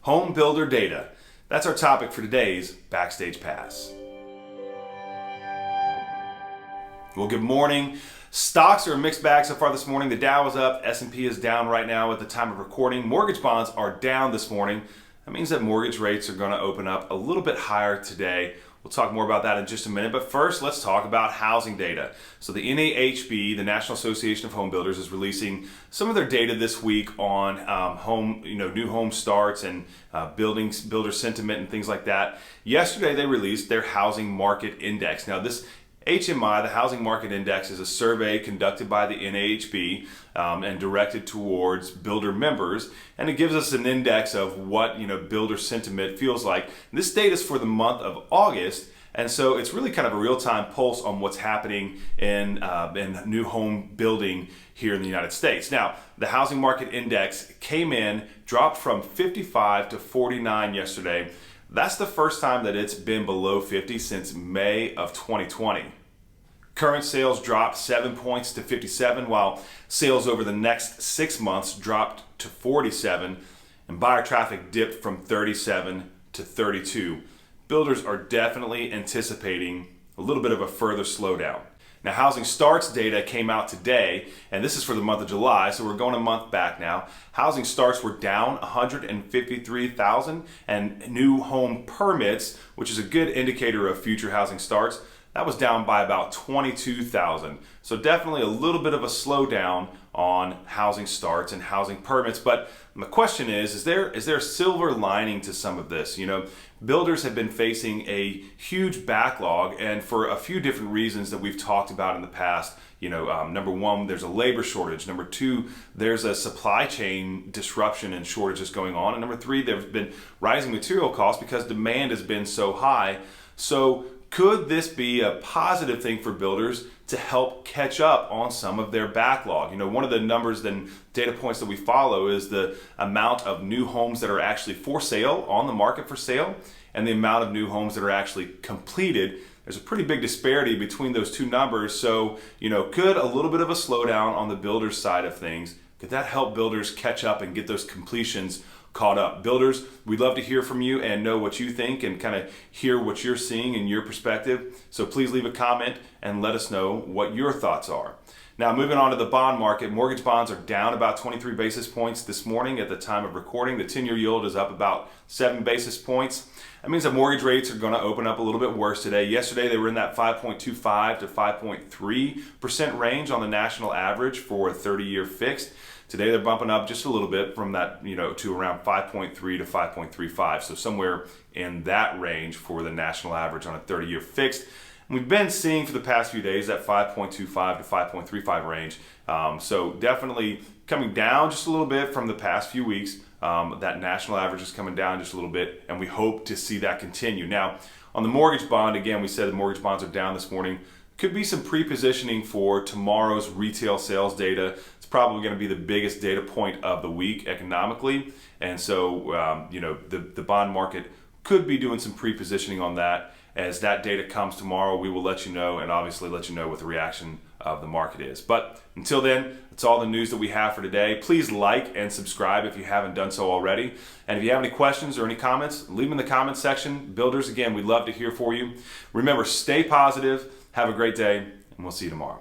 Home builder data. That's our topic for today's Backstage Pass. Well, good morning. Stocks are a mixed bag so far this morning. The Dow is up, S&P is down right now at the time of recording. Mortgage bonds are down this morning. That means that mortgage rates are going to open up a little bit higher today. We'll talk more about that in just a minute, but first let's talk about housing data. So the NAHB, the National Association of Home Builders, is releasing some of their data this week on new home starts and builder sentiment and things like that. Yesterday they released their housing market index. Now this HMI, the Housing Market Index, is a survey conducted by the NAHB and directed towards builder members, and it gives us an index of what builder sentiment feels like. And this data is for the month of August, and so it's really kind of a real-time pulse on what's happening in new home building here in the United States. Now, the Housing Market Index came in, dropped from 55 to 49 yesterday. That's the first time that it's been below 50 since May of 2020. Current sales dropped 7 points to 57, while sales over the next 6 months dropped to 47, and buyer traffic dipped from 37 to 32. Builders are definitely anticipating a little bit of a further slowdown. Now, housing starts data came out today, and this is for the month of July, so we're going a month back now. Housing starts were down 153,000, and new home permits, which is a good indicator of future housing starts, that was down by about 22,000. So definitely a little bit of a slowdown on housing starts and housing permits. But the question is there a silver lining to some of this? Builders have been facing a huge backlog, and for a few different reasons that we've talked about in the past. Number one, there's a labor shortage. Number two, there's a supply chain disruption and shortages going on. And number three, there have been rising material costs because demand has been so high. So could this be a positive thing for builders to help catch up on some of their backlog? One of the numbers and data points that we follow is the amount of new homes that are actually for sale, on the market for sale, and the amount of new homes that are actually completed. There's a pretty big disparity between those two numbers. So, could a little bit of a slowdown on the builder's side of things, could that help builders catch up and get those completions caught up? Builders, we'd love to hear from you and know what you think and kind of hear what you're seeing in your perspective. So please leave a comment and let us know what your thoughts are. Now, moving on to the bond market, mortgage bonds are down about 23 basis points this morning at the time of recording. The 10-year yield is up about 7 basis points. That means that mortgage rates are going to open up a little bit worse today. Yesterday, they were in that 5.25 to 5.3% range on the national average for a 30-year fixed. Today, they're bumping up just a little bit from that, to around 5.3 to 5.35. So somewhere in that range for the national average on a 30-year fixed. And we've been seeing for the past few days that 5.25 to 5.35 range. So definitely coming down just a little bit from the past few weeks. That national average is coming down just a little bit, and we hope to see that continue. Now, on the mortgage bond, again, we said the mortgage bonds are down this morning. Could be some pre-positioning for tomorrow's retail sales data. It's probably going to be the biggest data point of the week economically, and so the bond market could be doing some pre-positioning on that. As that data comes tomorrow, we will let you know, and obviously let you know what the reaction of the market is. But until then, that's all the news that we have for today. Please like and subscribe if you haven't done so already. And if you have any questions or any comments, leave them in the comments section. Builders, again, we'd love to hear for you. Remember, stay positive. Have a great day, and we'll see you tomorrow.